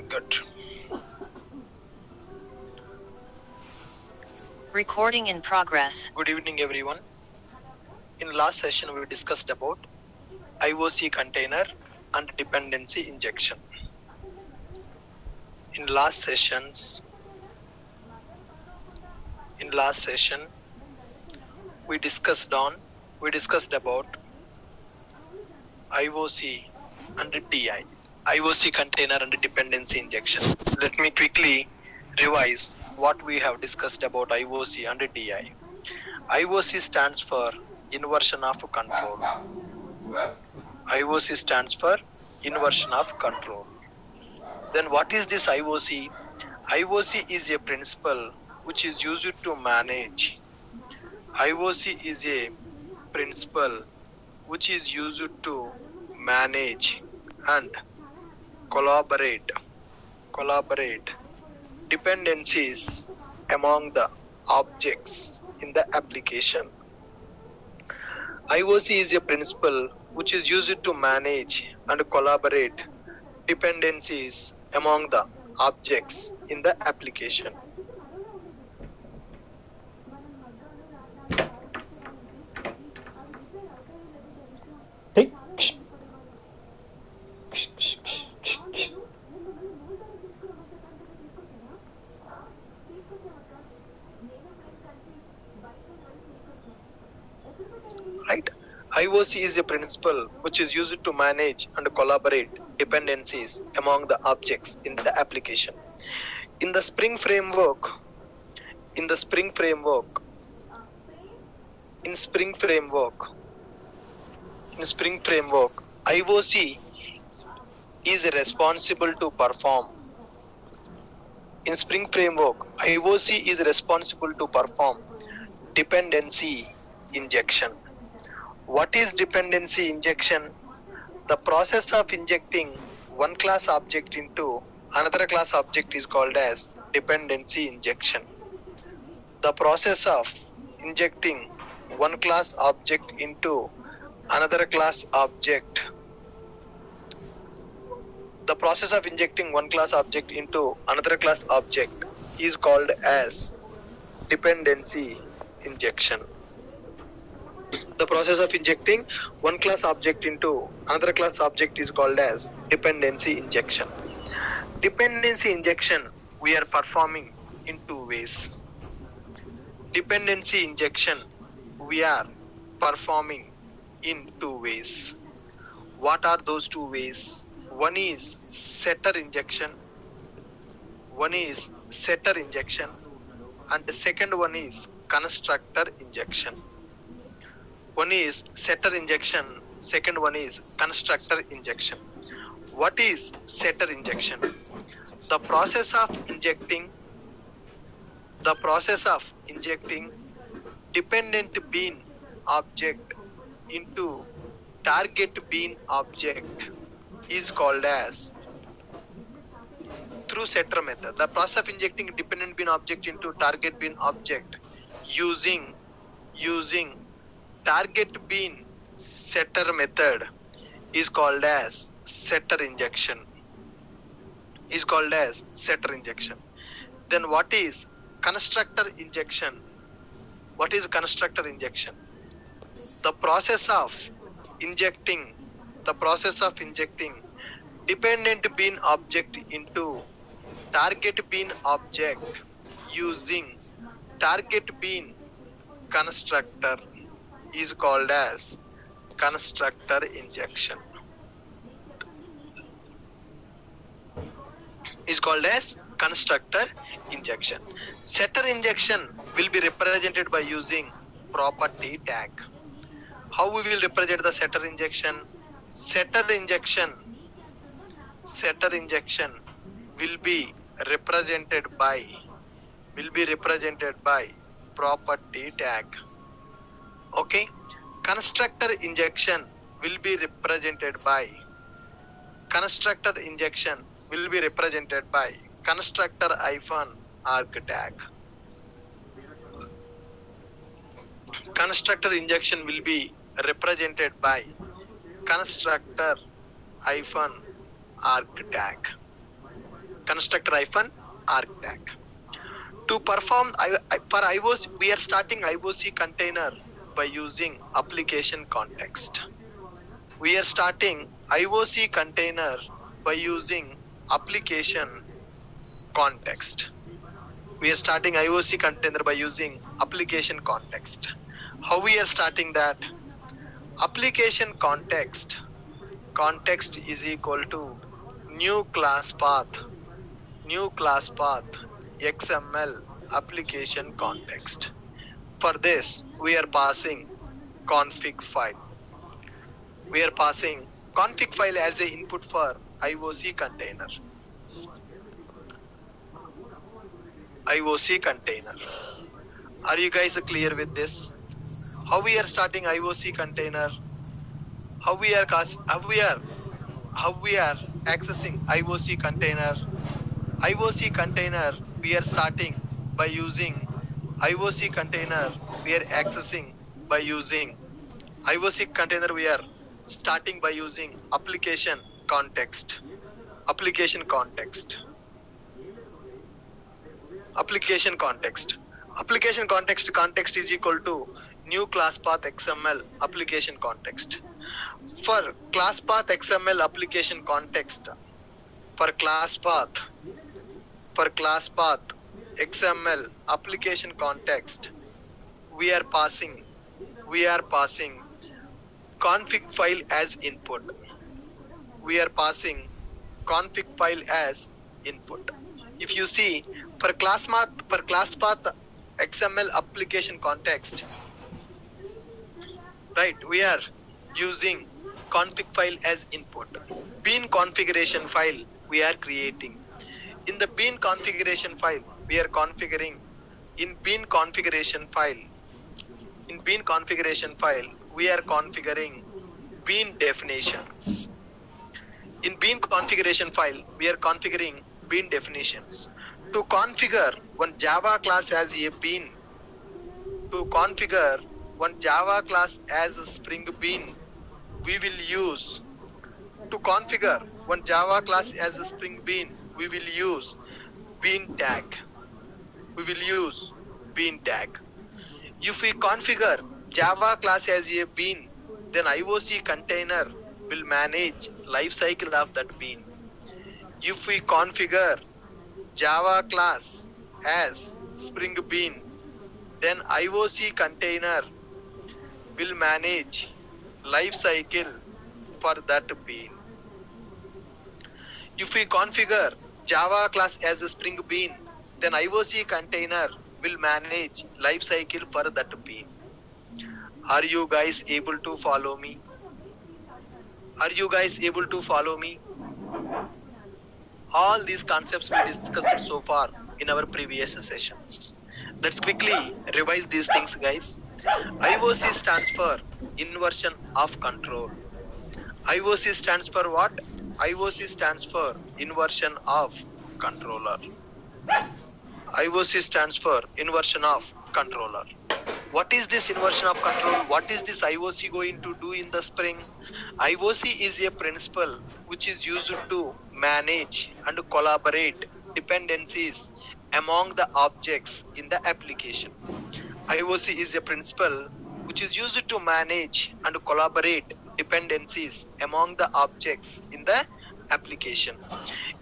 Good. Recording in progress. Good evening, everyone. In last session, we discussed about IOC container and dependency injection. In last session, we discussed about IOC and DI, IOC container and dependency injection. Let me quickly revise what we have discussed about IOC and DI. IOC stands for inversion of control. IOC stands for inversion of control. Then what is this IOC? IOC is a principle which is used to manage. IOC is a principle which is used to manage and collaborate dependencies among the objects in the application. IOC is a principle which is used to manage and collaborate dependencies among the objects in the application. Hey. Right? IOC is a principle which is used to manage and collaborate dependencies among the objects in the application. In the Spring framework, IOC is responsible to perform. In Spring framework, IOC is responsible to perform dependency injection. What is dependency injection? The process of injecting one class object into another class object is called as dependency injection. The process of injecting one class object into another class object. The process of injecting one class object into another class object is called as dependency injection. The process of injecting one class object into another class object is called as dependency injection. Dependency injection we are performing in two ways. Dependency injection we are performing in two ways. What are those two ways? One is setter injection. And the second one is constructor injection. One is setter injection, second one is constructor injection. What is setter injection? The process of injecting dependent bean object into target bean object is called as through setter method. The process of injecting dependent bean object into target bean object using target bean setter method is called as setter injection. Then what is constructor injection? The process of injecting dependent bean object into target bean object using target bean constructor is called as constructor injection. Setter injection will be represented by using property tag. How we will represent the setter injection? Setter injection will be represented by property tag. Okay, constructor injection will be represented by constructor hyphen arc tag. Constructor injection will be represented by constructor hyphen arc tag. Constructor hyphen arc tag. To perform for IOC, we are starting IOC container by using application context. We are starting IOC container by using application context. We are starting IOC container by using application context. How we are starting that? Application context. Context is equal to new class path XML application context. For this, we are passing config file. We are passing config file as a input for IOC container. IOC container. Are you guys clear with this? How we are starting IOC container? How we are accessing IOC container? IOC container we are starting by using IOC container we are accessing by using IOC container we are starting by using application context. Application context is equal to new class path XML application context. For class path XML application context, for class path XML application context, we are passing config file as input. If you see, for class path XML application context, right, we are using config file as input. Bean configuration file we are creating. In the bean configuration file, we are configuring. In bean configuration file, we are configuring bean definitions. In bean configuration file, we are configuring bean definitions. To configure one Java class as a bean, to configure one Java class as a Spring Bean, we will use, to configure one Java class as a Spring Bean, we will use bean tag. If we configure Java class as a bean, then IOC container will manage life cycle of that bean. If we configure Java class as Spring Bean, then IOC container will manage life cycle for that bean. If we configure Java class as a Spring Bean, then IOC container will manage life cycle for that bean. Are you guys able to follow me? All these concepts we discussed so far in our previous sessions. Let's quickly revise these things, guys. IOC stands for inversion of control. IOC stands for what? IOC stands for inversion of controller. IOC stands for inversion of controller. What is this inversion of control? What is this IOC going to do in the Spring? IOC is a principle which is used to manage and collaborate dependencies among the objects in the application. IOC is a principle which is used to manage and collaborate dependencies among the objects in the application.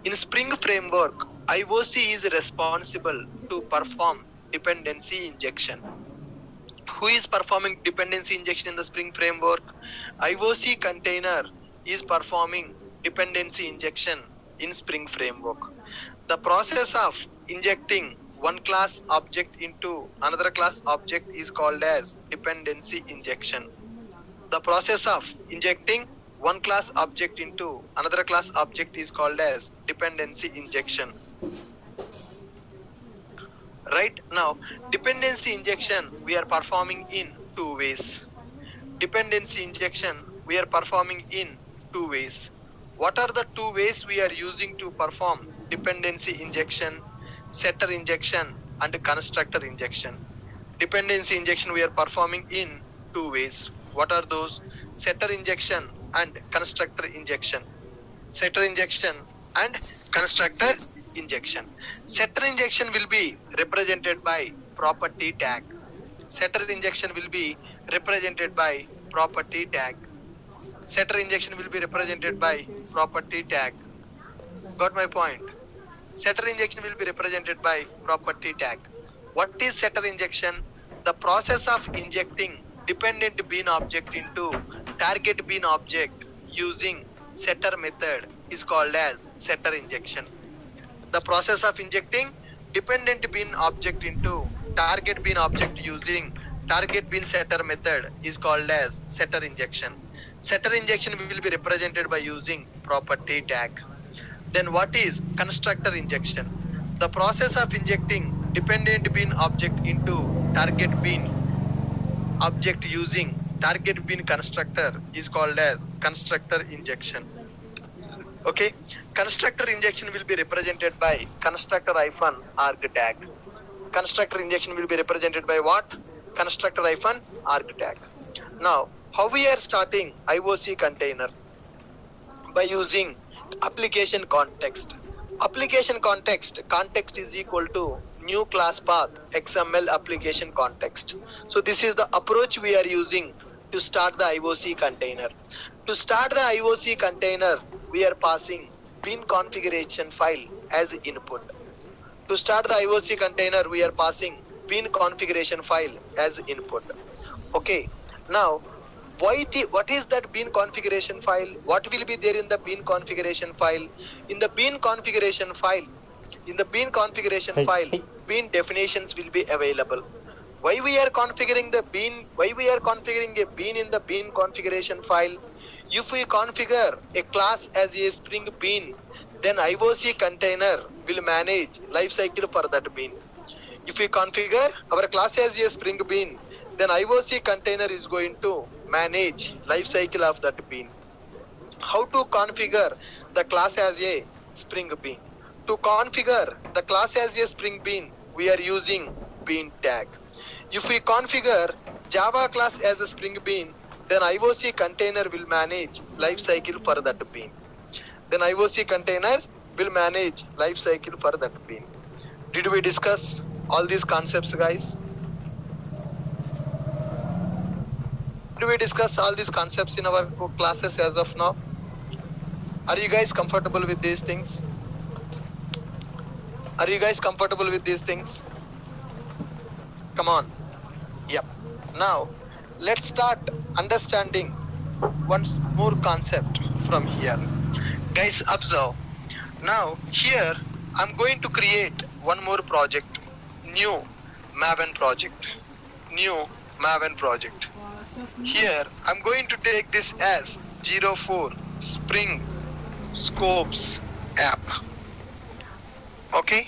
In Spring Framework, IOC is responsible to perform dependency injection. Who is performing dependency injection in the Spring Framework? IOC container is performing dependency injection in Spring Framework. The process of injecting one class object into another class object is called as dependency injection. The process of injecting one class object into another class object is called as dependency injection. Right now, dependency injection we are performing in two ways. dependency injection we are performing in two ways. What are the two ways we are using to perform dependency injection, setter injection, and constructor injection? Dependency injection we are performing in two ways. What are those? Setter injection and constructor injection. Setter injection and constructor injection. Setter injection will be represented by property tag. Setter injection will be represented by property tag. Setter injection will be represented by property tag. Got my point? Setter injection will be represented by property tag. What is setter injection? The process of injecting dependent bean object into target bean object using setter method is called as setter injection. The process of injecting dependent bean object into target bean object using target bean setter method is called as setter injection. Setter injection will be represented by using property tag. Then what is constructor injection? The process of injecting dependent bean object into target bean object using target bean constructor is called as constructor injection. Okay, constructor injection will be represented by constructor hyphen arg tag. Constructor injection will be represented by what? Constructor hyphen arg tag. Now, how we are starting IOC container? By using application context. Application context is equal to new class path XML application context. So this is the approach we are using to start the IOC container. To start the IOC container, we are passing bean configuration file as input. To start the IOC container, we are passing bean configuration file as input. Okay, now what is that bean configuration file? What will be there in the bean configuration file? In the bean configuration file, bean definitions will be available. Why we are configuring the bean? Why we are configuring a bean in the bean configuration file? If we configure a class as a Spring Bean, then IOC container will manage lifecycle for that bean. If we configure our class as a Spring Bean, then IOC container is going to manage lifecycle of that bean. How to configure the class as a Spring Bean? To configure the class as a Spring Bean, we are using bean tag. If we configure Java class as a Spring Bean, then IOC container will manage lifecycle for that bean. Then IOC container will manage lifecycle for that bean. Did we discuss all these concepts, guys? Did we discuss all these concepts in our classes as of now? Are you guys comfortable with these things? Are you guys comfortable with these things? Come on. Yep. Now, let's start understanding one more concept from here. Guys, observe. Now, here, I'm going to create one more project. New Maven project. New Maven project. Here, I'm going to take this as 04 Spring Scopes app. Okay.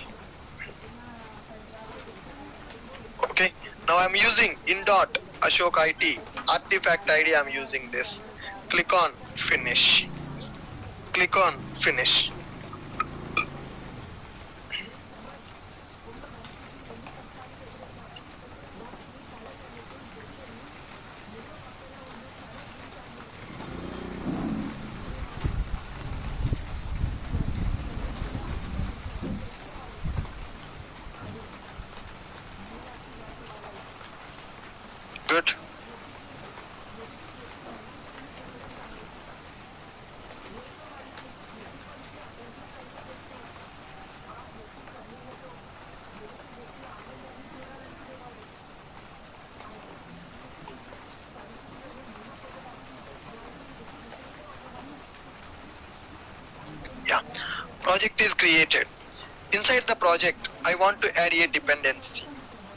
Okay. Now I'm using in.dot Ashok IT artifact ID. I'm using this. Click on finish. Click on finish. Good. Yeah. Project is created. Inside the project, I want to add a dependency.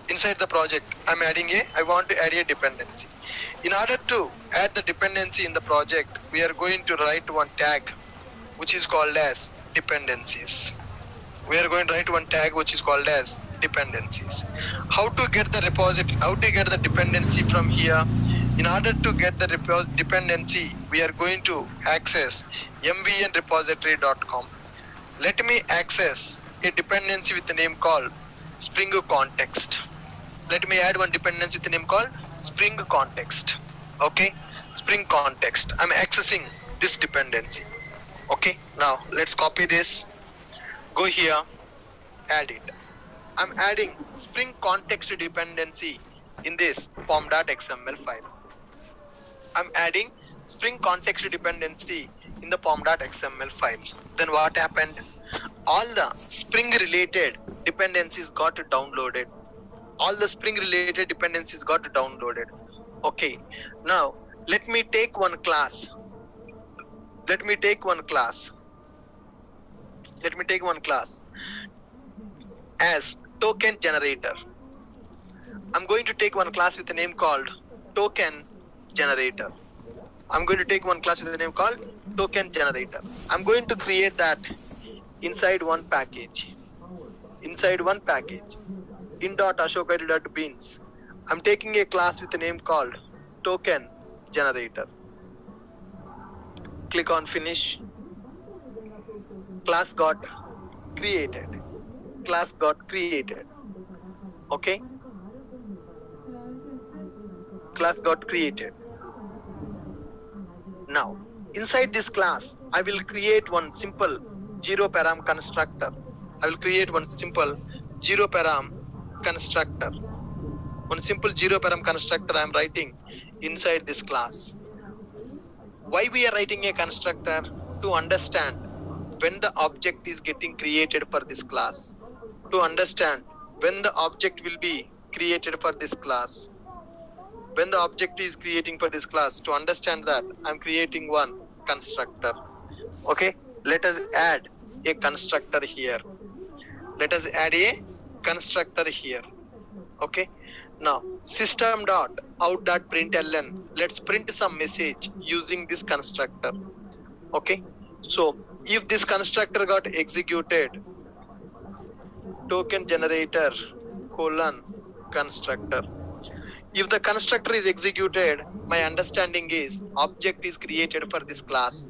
Inside the project, I want to add a dependency. In order to add the dependency in the project, we are going to write one tag, which is called as dependencies. We are going to write one tag, which is called as dependencies. How to get the repository, how to get the dependency from here? In order to get the dependency, we are going to access mvnrepository.com. Let me access a dependency with a name called Spring Context. Let me add one dependency with a name called Spring Context. Okay, Spring Context. I'm accessing this dependency. Okay, now let's copy this. Go here, add it. I'm adding Spring Context dependency in this pom.xml file. I'm adding Spring Context dependency in the pom.xml file. Then what happened? All the Spring related dependencies got downloaded. All the Spring related dependencies got downloaded. Okay, now let me take one class. Let me take one class as token generator. I'm going to take one class with a name called token generator. I'm going to take one class with a name called token generator. I'm going to create that inside one package. Inside one package. in.ashokid.beans. I'm taking a class with a name called token generator. Click on finish. Class got created. Class got created. Okay. Class got created. Now, inside this class, I will create one simple zero param constructor. I will create one simple zero param constructor. One simple zero param constructor I am writing inside this class. Why we are writing a constructor? To understand when the object is getting created for this class. To understand when the object will be created for this class. When the object is creating for this class, to understand that I'm creating one constructor. Okay, let us add a constructor here. Let us add a constructor here. Okay, now system.out.println, let's print some message using this constructor. Okay, so if this constructor got executed, token generator colon constructor. If the constructor is executed, my understanding is object is created for this class.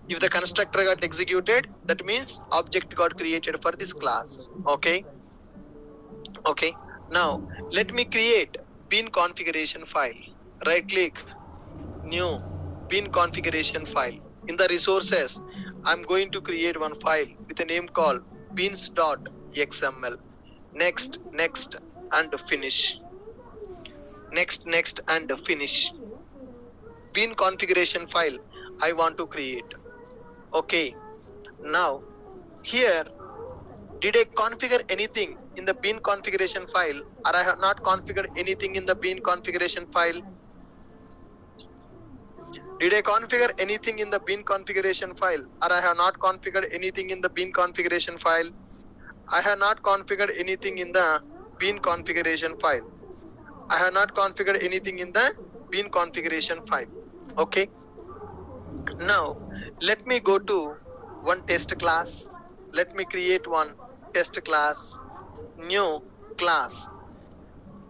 If the constructor got executed, that means object got created for this class. Okay. Okay. Now let me create bean configuration file. Right click, new bean configuration file. In the resources, I'm going to create one file with a name called beans.xml. Next, and finish. Next, and finish. Bean configuration file I want to create. Okay. Now, here, did I configure anything in the bean configuration file, or I have not configured anything in the bean configuration file? Did I configure anything in the bean configuration file, or I have not configured anything in the bean configuration file? I have not configured anything in the bean configuration file. I have not configured anything in the bean configuration file. Okay. Now, let me go to one test class. Let me create one test class, new class.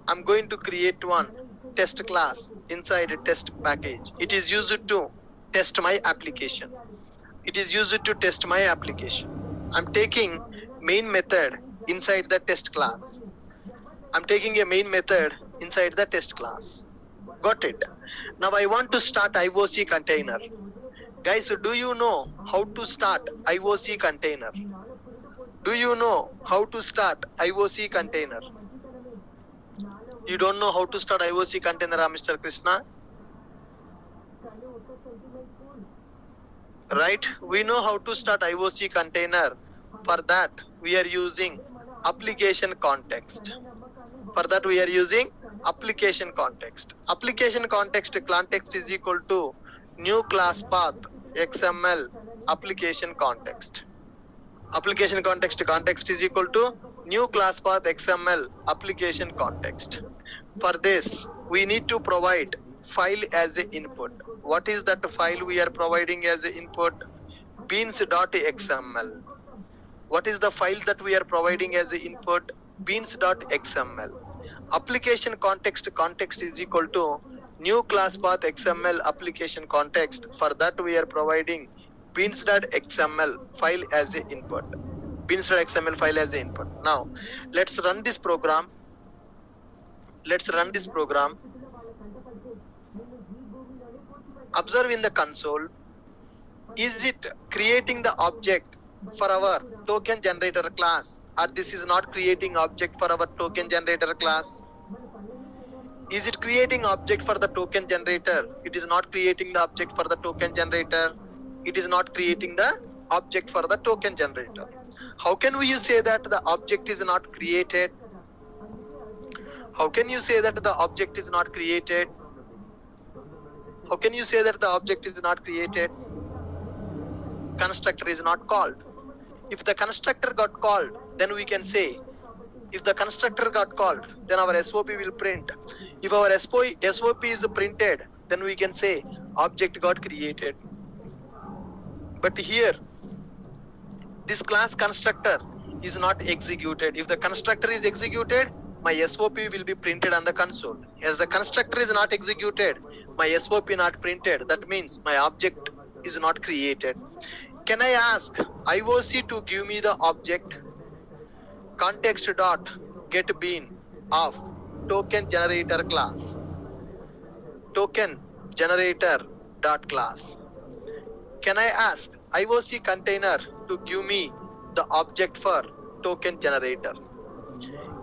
I'm going to create one test class inside a test package. It is used to test my application. It is used to test my application. I'm taking main method inside the test class. I'm taking a main method inside the test class. Got it? Now I want to start IOC container. Guys, do you know how to start IOC container? Do you know how to start IOC container? You don't know how to start IOC container, Mr. Krishna? Right? We know how to start IOC container. For that, we are using application context. For that, we are using application context. Application context is equal to new class path XML application context. Application context is equal to new class path XML application context. For this, we need to provide file as an input. What is that file we are providing as an input? Beans.xml. What is the file that we are providing as an input? Beans.xml. Application context is equal to new class path XML application context. For that we are providing beans.xml file as a input. Beans.xml file as a input. Now let's run this program. Observe in the console, is it creating the object for our token generator class, or this is not creating object for our token generator class? Is it creating object for the token generator? It is not creating the object for the token generator. It is not creating the object for the token generator. How can we say that the object is not created? How can you say that the object is not created? How can you say that the object is not created? Constructor is not called. If the constructor got called, then we can say, if the constructor got called, then our SOP will print. If our SOP is printed, then we can say object got created. But here, this class constructor is not executed. If the constructor is executed, my SOP will be printed on the console. As the constructor is not executed, my SOP not printed. That means my object is not created. Can I ask IOC to give me the object context dot get bean of token generator class? Token generator dot class. Can I ask IOC container to give me the object for token generator?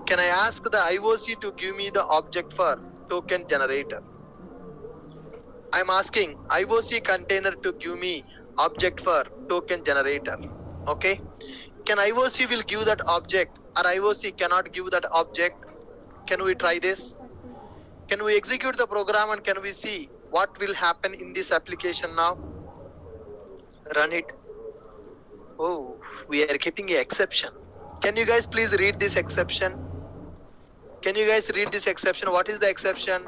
Can I ask the IOC to give me the object for token generator? I'm asking IOC container to give me object for token generator. Okay? Can IOC will give that object, or IOC cannot give that object? Can we try this? Can we execute the program and can we see what will happen in this application now? Run it. Oh, we are getting an exception. Can you guys please read this exception? Can you guys read this exception? What is the exception?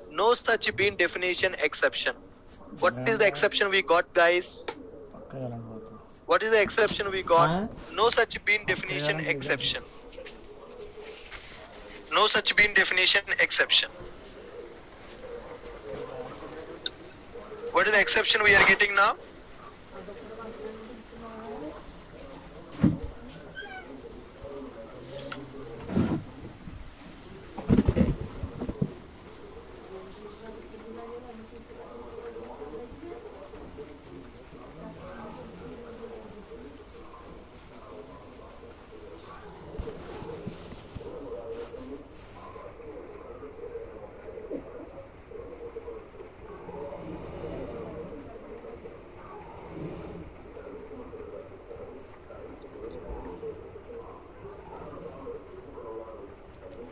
No such bean definition exception. What is the exception we got, guys? What is the exception we got? No such bean definition exception. No such bean definition exception. What is the exception we are getting now?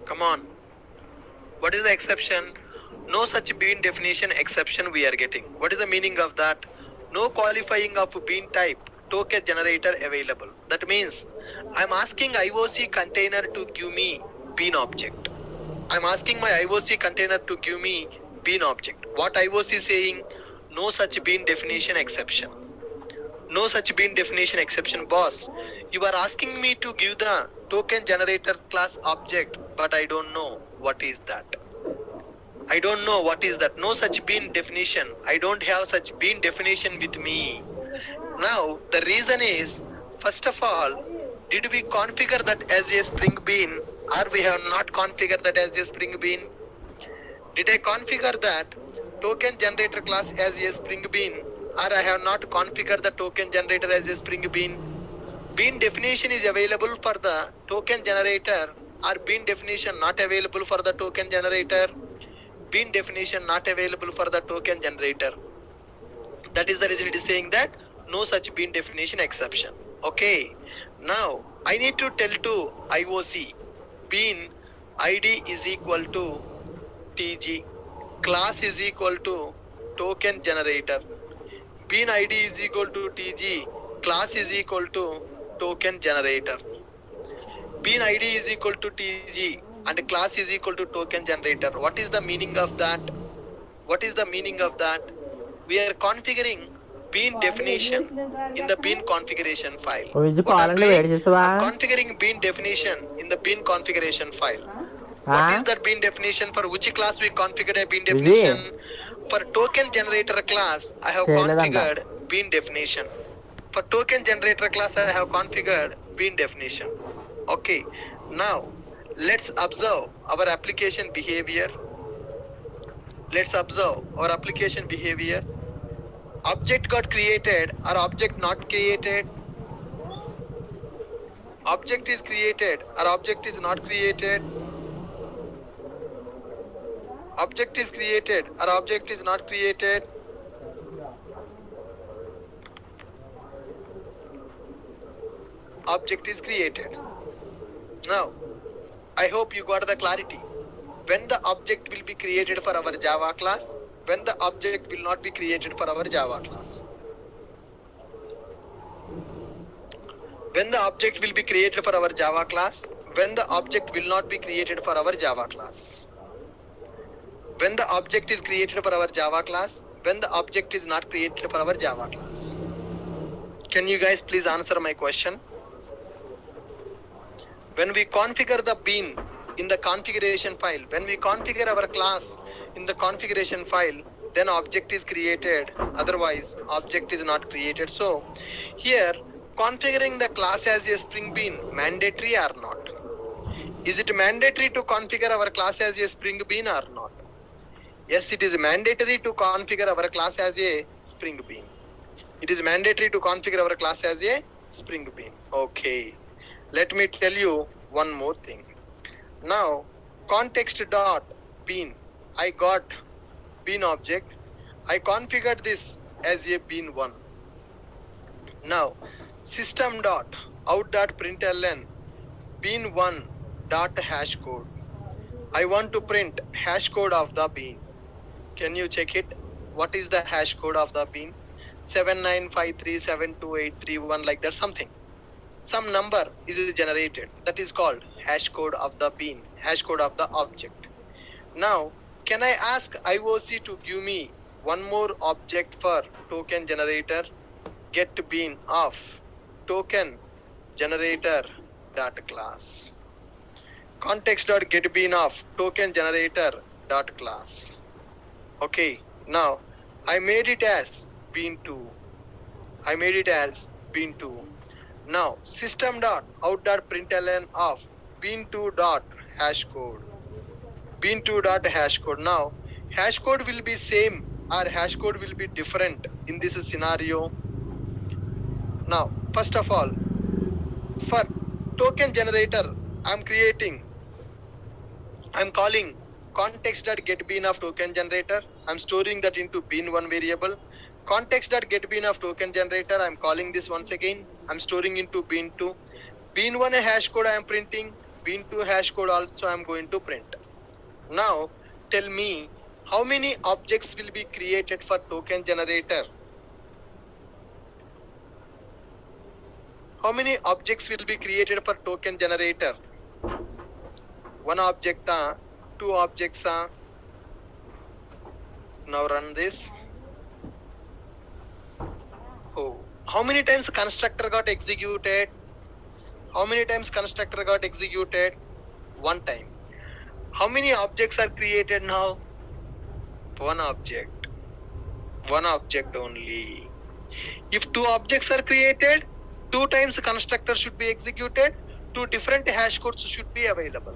Come on. What is the exception? No such bean definition exception we are getting. What is the meaning of that? No qualifying of bean type token generator available. That means I'm asking IOC container to give me bean object. I'm asking my IOC container to give me bean object. What IOC is saying? No such bean definition exception. No such bean definition exception, boss. You are asking me to give the token generator class object, but I don't know what is that. I don't know what is that. No such bean definition. I don't have such bean definition with me. Now, the reason is, first of all, did we configure that as a Spring Bean, or we have not configured that as a Spring Bean? Did I configure that token generator class as a Spring Bean, or I have not configured the token generator as a Spring Bean? Bean definition is available for the token generator, or bean definition not available for the token generator? Bean definition not available for the token generator. That is the reason it is saying that no such bean definition exception. Okay. Now I need to tell to IOC bean ID is equal to TG, class is equal to token generator. Bean ID is equal to TG, class is equal to token generator. Bean ID is equal to TG and class is equal to token generator. What is the meaning of that? What is the meaning of that? We are configuring bean definition in the bean configuration file. I'm configuring bean definition in the bean configuration file. What is that bean definition? For which class we configured a bean definition? For token generator class, I have configured bean definition. For token generator class, I have configured bean definition. Okay. Now, let's observe our application behavior. Let's observe our application behavior. Object got created or object not created? Object is created or object is not created? Object is created or object is not created? Object is created. Now, I hope you got the clarity. When the object will be created for our Java class, when the object will not be created for our Java class. When the object will be created for our Java class, when the object will not be created for our Java class. When the object is created for our Java class, when the object is not created for our Java class. Can you guys please answer my question? When we configure the bean in the configuration file, when we configure our class in the configuration file, then object is created, otherwise object is not created. So here, configuring the class as a Spring Bean, mandatory or not? Is it mandatory to configure our class as a Spring Bean or not? Yes, it is mandatory to configure our class as a Spring Bean. It is mandatory to configure our class as a Spring Bean. Okay. Let me tell you one more thing. Now, context dot bean. I got bean object. I configured this as a bean1. Now, system dot out dot println bean1 dot hash code. I want to print hash code of the bean. Can you check it? What is the hash code of the bean? 79537281, like that something. Some number is generated. That is called hash code of the bean, hash code of the object. Now, can I ask IOC to give me one more object for token generator? Get bean of token generator dot class. Context dot get bean of token generator dot class. Okay, now I made it as bean2. I made it as bean2. Now system dot out dot println of bean2 dot hash code. Bean2 dot hash code. Now hash code will be same or hash code will be different in this scenario. Now first of all, for token generator I'm calling context.getBean of token generator. I'm storing that into bean1 variable. Context.getBean of token generator, I'm calling this once again. I'm storing into bean2. Bean1 hash code I am printing. Bean2 hash code also I'm going to print. Now tell me how many objects will be created for token generator? How many objects will be created for token generator? One object, two objects. Now run this. Oh, how many times constructor got executed? How many times constructor got executed? One time. How many objects are created now? One object. One object only. If two objects are created, two times constructor should be executed, two different hash codes should be available.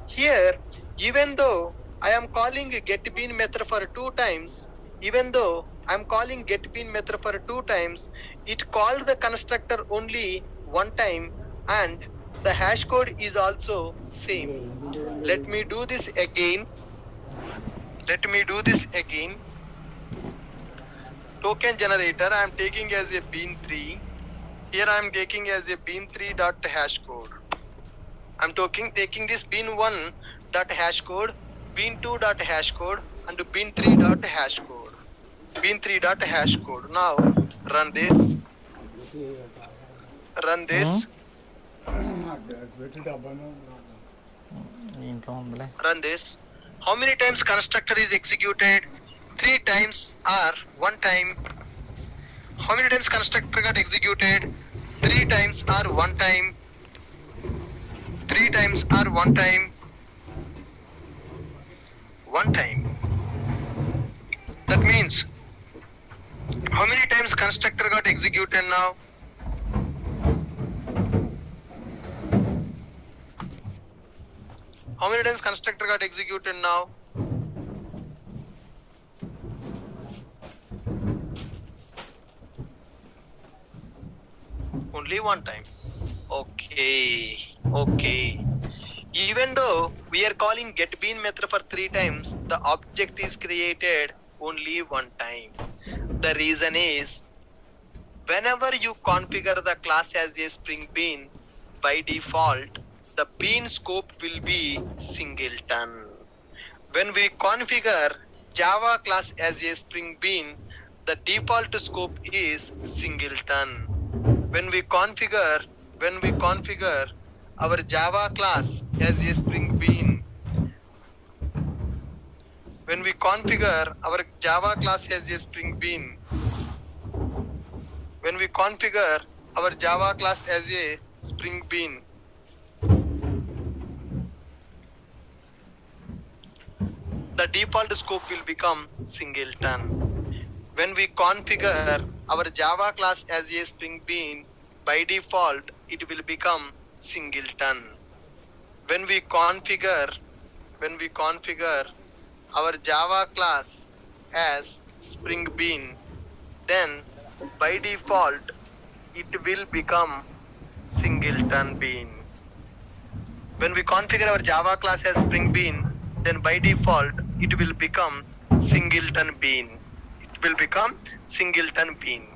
Here, even though I am calling getBean method for two times, even though I am calling getBean method for two times, it called the constructor only one time and the hash code is also same. Let me do this again. Token generator I am taking as a bean3. Here I am taking as a bean3 dot hash code. I'm taking this bean1 dot hash code, bean2 dot hash code, and bean3 dot hash code. Bean3 dot hash code. Now run this. Run this. Run this. How many times constructor is executed? 3 times or 1 time? How many times constructor got executed? 3 times or 1 time? 3 times or 1 time? one time. That means how many times constructor got executed now? How many times constructor got executed now? Only one time. Okay. Even though we are calling getBean method for 3 times, the object is created only one time. The reason is, whenever you configure the class as a Spring Bean, by default, the bean scope will be singleton. When we configure Java class as a Spring Bean, the default scope is singleton. When we configure our Java class as a Spring Bean, when we configure our Java class as a Spring Bean, when we configure our Java class as a Spring Bean, the default scope will become singleton. When we configure our Java class as a Spring Bean, by default it will become singleton. When we configure our Java class as Spring Bean, then by default it will become singleton bean. When we configure our Java class as Spring Bean, then by default it will become singleton bean. It will become singleton bean.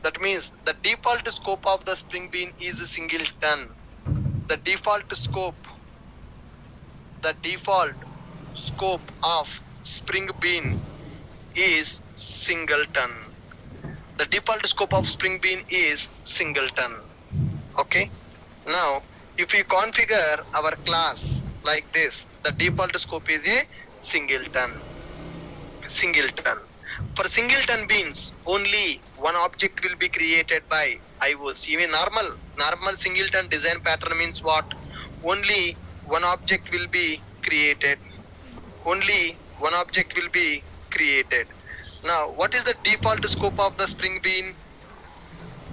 That means the default scope of the Spring Bean is singleton. The default scope of Spring Bean is singleton. The default scope of Spring Bean is singleton. Okay. Now, if we configure our class like this, the default scope is a singleton. For singleton beans, only one object will be created by IOC. Even normal singleton design pattern means what? Only one object will be created. Now, what is the default scope of the Spring Bean?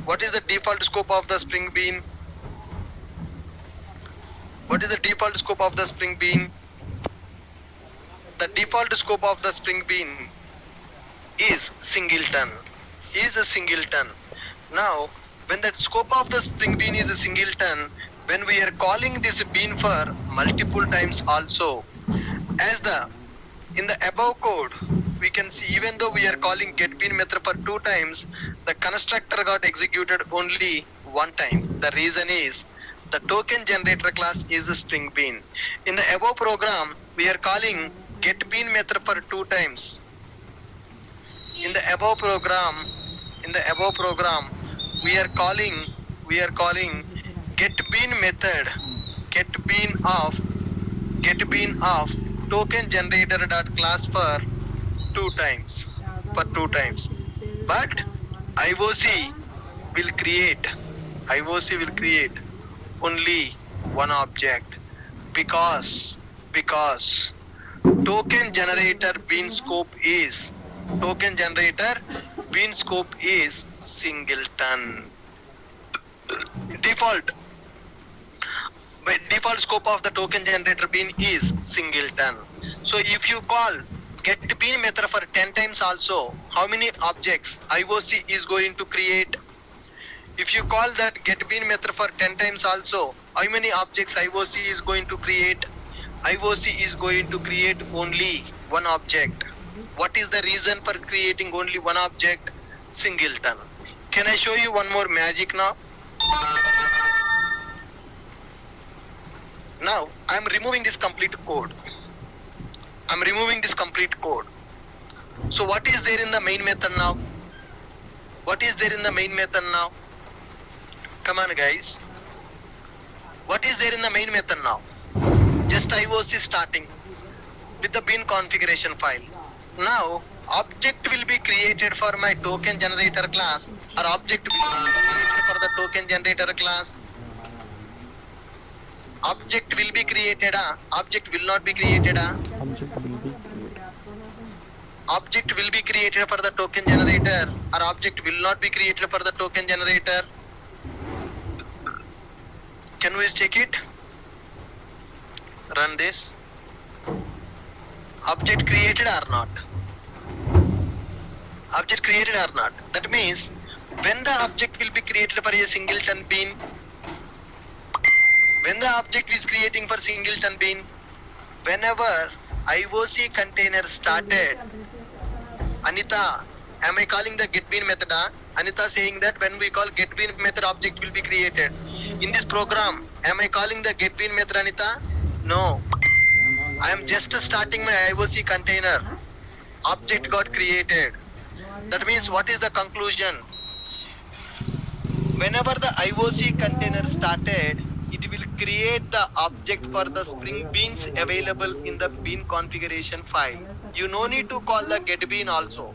The default scope of the Spring Bean is singleton. Now, when the scope of the Spring Bean is a singleton, when we are calling this bean for multiple times also, in the above code, we can see even though we are calling getBean method for 2 times, the constructor got executed only one time. The reason is the token generator class is a Spring Bean. In the above program, we are calling getBean method for 2 times. In the above program, we are calling getBean method, getBean of token generator dot class for 2 times. But IOC will create only one object because token generator bean scope is singleton. Default scope of the token generator bean is singleton. So if you call getBean method for 10 times also, how many objects IOC is going to create? If you call that getBean method for 10 times also, how many objects IOC is going to create? IOC is going to create only one object. What is the reason for creating only one object? Singleton. Can I show you one more magic now? Now, I am removing this complete code. So what is there in the main method now? Come on guys. What is there in the main method now? Just IOC starting with the bean configuration file. Now, object will be created for my token generator class, or object will be created for the token generator class. Object will be created, object will not be created. Object will be object will be created for the token generator or object will not be created for the token generator? Can we check it? Run this. Object created or not? Object created or not? That means when the object will be created for a singleton bean, when the object is creating for singleton bean, whenever IOC container started, Anita, am I calling the getBean method? Anita saying that when we call getBean method, object will be created. In this program, am I calling the getBean method, Anita? No. I am just starting my IOC container. Object got created. That means what is the conclusion? Whenever the IOC container started, it will create the object for the Spring Beans available in the bean configuration file. You no need to call the getBean also.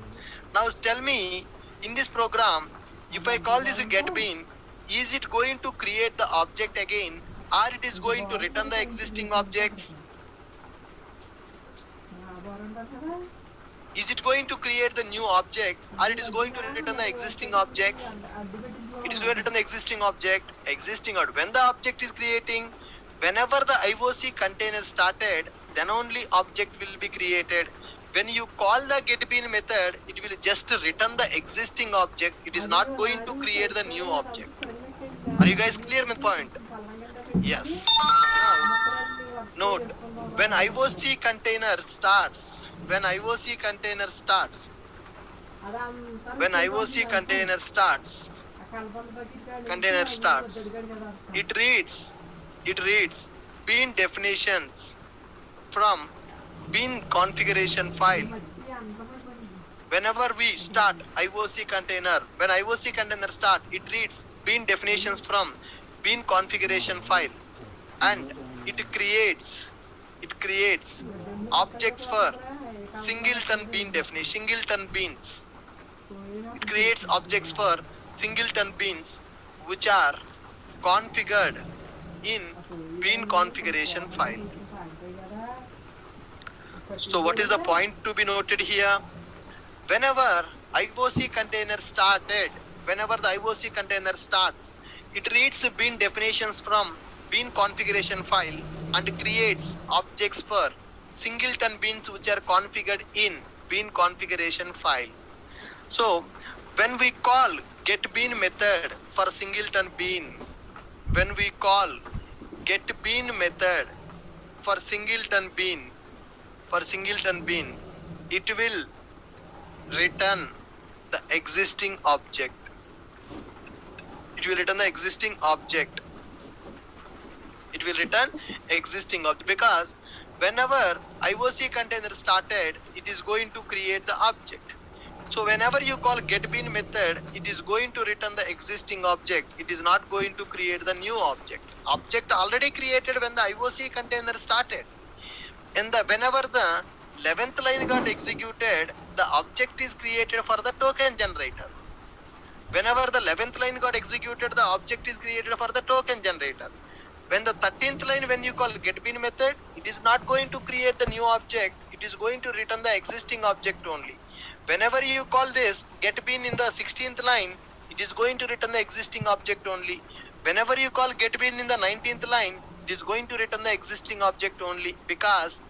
Now tell me, in this program, if I call this getBean, is it going to create the object again or it is going to return the existing objects? Is it going to create the new object or it is going to return the existing objects? It is going to return the existing object, when the object is creating, whenever the IOC container started, then only object will be created. When you call the getBean method, it will just return the existing object. It is not going to create the new object. Are you guys clear with point? Yes. Now, note, when IOC container starts, it reads bean definitions from bean configuration file. Whenever we start IOC container, when IOC container start, it reads bean definitions from bean configuration file, and it creates objects for singleton bean definition, singleton beans. It creates objects for singleton beans which are configured in bean configuration file. So what is the point to be noted here? Whenever IOC container started, whenever the IOC container starts, it reads bean definitions from bean configuration file and creates objects for singleton beans which are configured in bean configuration file. So when we call getBean method for singleton bean, when we call getBean method for singleton bean, it will return the existing object. It will return existing object because whenever IOC container started, it is going to create the object. So whenever you call getBean method, it is going to return the existing object. It is not going to create the new object. Object already created when the IOC container started. And whenever the 11th line got executed, the object is created for the token generator. Whenever the 11th line got executed, the object is created for the token generator. When the 13th line, when you call getBean method, it is not going to create the new object. It is going to return the existing object only. Whenever you call this getBean in the 16th line, it is going to return the existing object only. Whenever you call getBean in the 19th line, it is going to return the existing object only because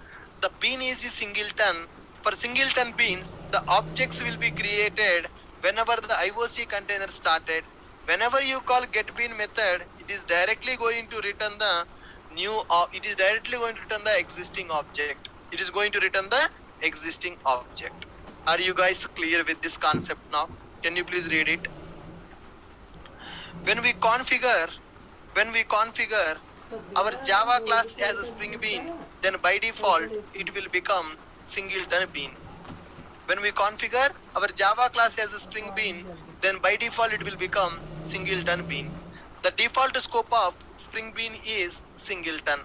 the bean is a singleton. For singleton beans, the objects will be created whenever the IOC container started. Whenever you call getBean method, it is directly going to return the existing object. It is going to return the existing object. Are you guys clear with this concept now? Can you please read it? When we configure our Java class as a Spring Bean, then by default it will become singleton bean. When we configure our Java class as a Spring Bean, then by default it will become singleton bean. The default scope of Spring Bean is singleton.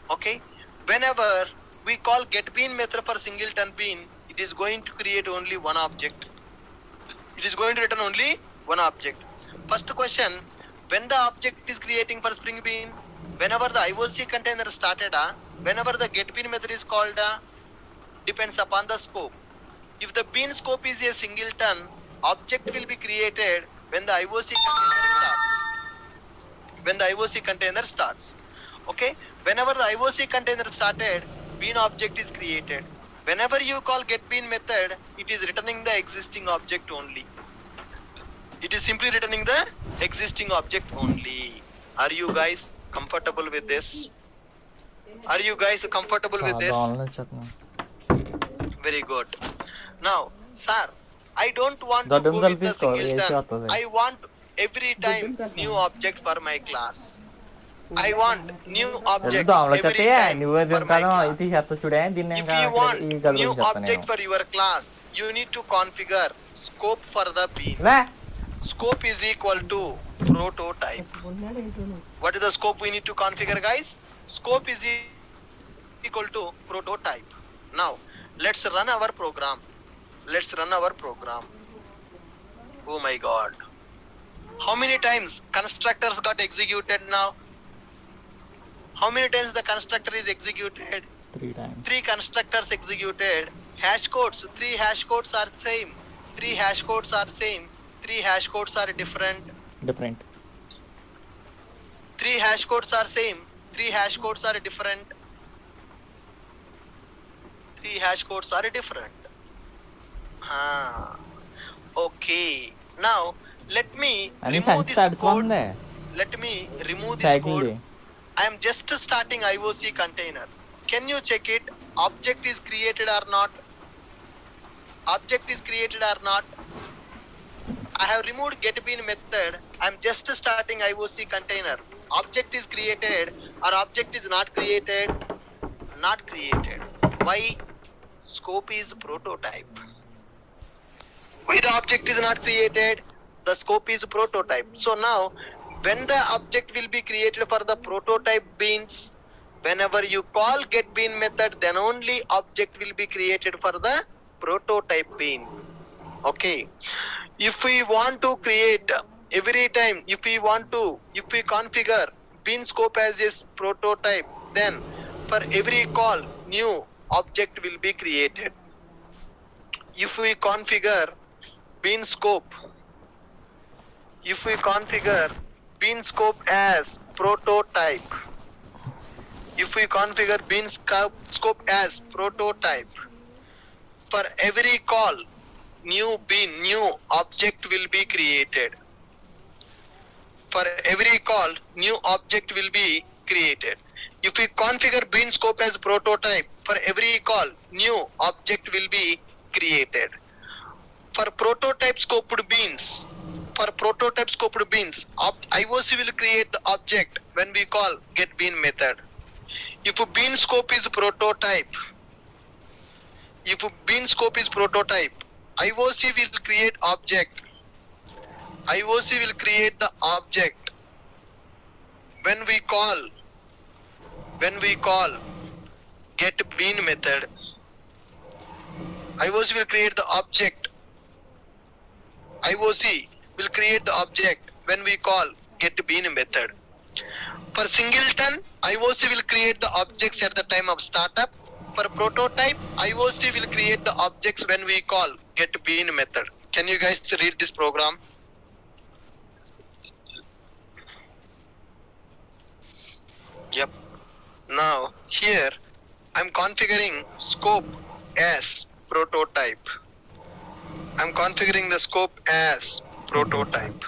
Okay? Whenever we call getBean method for singleton bean, it is going to create only one object. It is going to return only one object. First question, when the object is creating for Spring Bean, whenever the IOC container started, whenever the getBean method is called, depends upon the scope. If the bean scope is a singleton, object will be created when the IOC container starts. When the IOC container starts. Okay? Whenever the IOC container started, bean object is created. Whenever you call getBean method, it is returning the existing object only. It is simply returning the existing object only. Are you guys comfortable with this? Are you guys comfortable with this? Very good. Now, sir, I don't want to go with the singleton. I want every time new object for my class. I want new object every time for my class. If you want new object for your class, you need to configure scope for the bean. Scope is equal to prototype. What is the scope we need to configure, guys? Scope is equal to prototype. Now, let's run our program. Let's run our program. Oh my god. How many times constructors got executed now? How many times the constructor is executed? 3 times. 3 constructors executed. Hash codes. 3 hash codes are same. 3 hash codes are same. 3 hash codes are different. 3 hash codes are same. 3 hash codes are different. 3 hash codes are different. Okay. Now let me remove this code. Let me remove this code. I am just starting IOC container. Can you check it? Object is created or not? Object is created or not? I have removed getBean method. I am just starting IOC container. Object is created or object is not created? Not created. Why? Scope is prototype. Why the object is not created? The scope is prototype. So now, when the object will be created for the prototype beans, whenever you call getBean method, then only object will be created for the prototype bean. Okay. If we want to create every time, if we configure bean scope as is prototype, then for every call, new object will be created. If we configure bean scope as prototype, for every call, new object will be created. For every call, new object will be created. If we configure bean scope as prototype, for every call, new object will be created. For prototype scoped beans, IOC will create the object when we call getBean method. If bean scope is prototype, IOC will create object. IOC will create the object when we call getBean method. IOC will create the object. IOC will create the object when we call getBean method. For singleton, IOC will create the objects at the time of startup. For prototype, IOC will create the objects when we call getBean method. Can you guys read this program? Yep. Now here I'm configuring scope as prototype. I'm configuring the scope as prototype.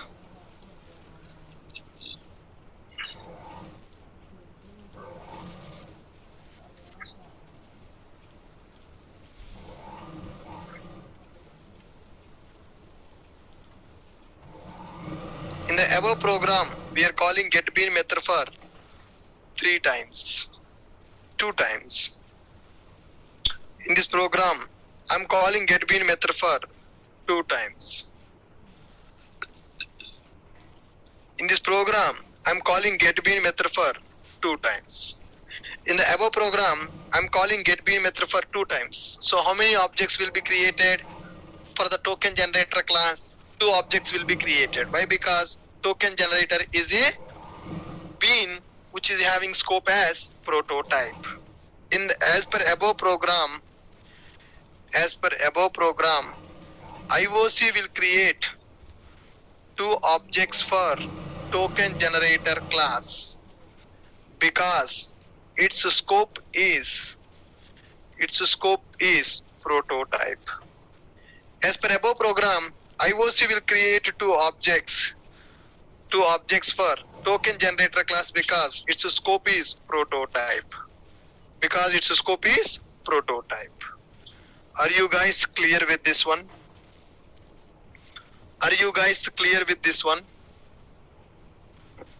In the above program, we are calling getBean method for 3 times, 2 times. In this program, I'm calling getBean method for 2 times. In this program, I'm calling getBean method for 2 times. In the above program, I'm calling getBean method for 2 times. So how many objects will be created? For the token generator class, 2 objects will be created. Why? Because token generator is a bean which is having scope as prototype. As per above program, as per above program, IOC will create two objects for token generator class because its scope is prototype. As per above program, IOC will create two objects for token generator class because its scope is prototype. Are you guys clear with this one?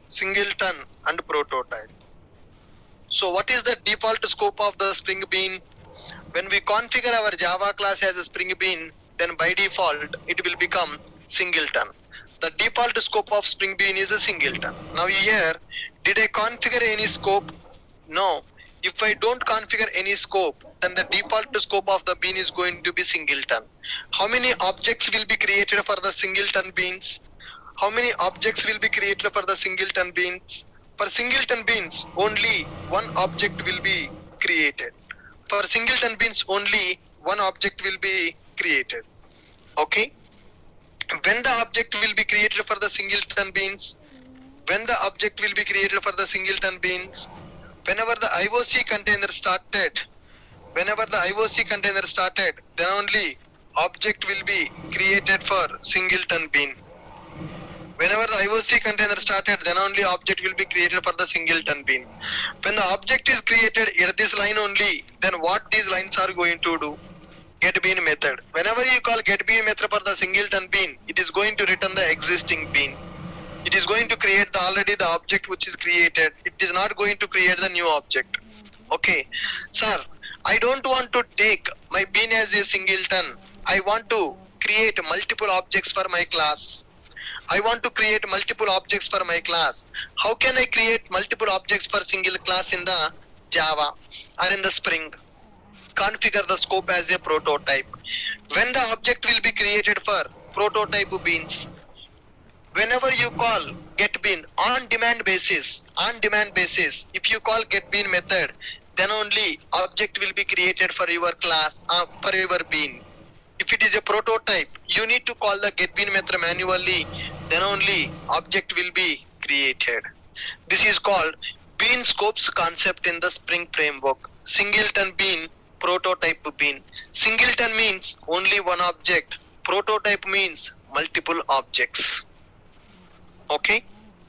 Singleton and prototype. So what is the default scope of the Spring Bean? When we configure our Java class as a Spring Bean, then by default it will become singleton. The default scope of Spring Bean is a singleton. Now here, did I configure any scope? No. If I don't configure any scope, then the default scope of the bean is going to be singleton. How many objects will be created for the singleton beans? For singleton beans, only one object will be created. Okay? When the object will be created for the singleton beans? Whenever the IOC container started, then only object will be created for singleton bean. Whenever the IOC container started, then only object will be created for the singleton bean. When the object is created at this line only, then what these lines are going to do? Get bean method. Whenever you call get bean method for the singleton bean, it is going to return the existing bean. It is going to create already the object which is created. It is not going to create the new object. Okay. Sir, I don't want to take my bean as a singleton. I want to create multiple objects for my class. How can I create multiple objects for single class in the Java or in the Spring? Configure the scope as a prototype. When the object will be created for prototype beans, whenever you call get bean on demand basis, if you call get bean method, then only object will be created for your class, for your bean. If it is a prototype, you need to call the get bean method manually, then only object will be created. This is called bean scopes concept in the Spring framework. Singleton bean, prototype bean. Singleton means only one object. Prototype means multiple objects. Okay,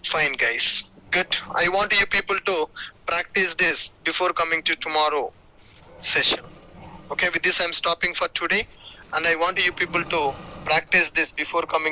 fine guys, good. I want you people to practice this before coming to tomorrow session. Okay, with this I'm stopping for today, and I want you people to practice this before coming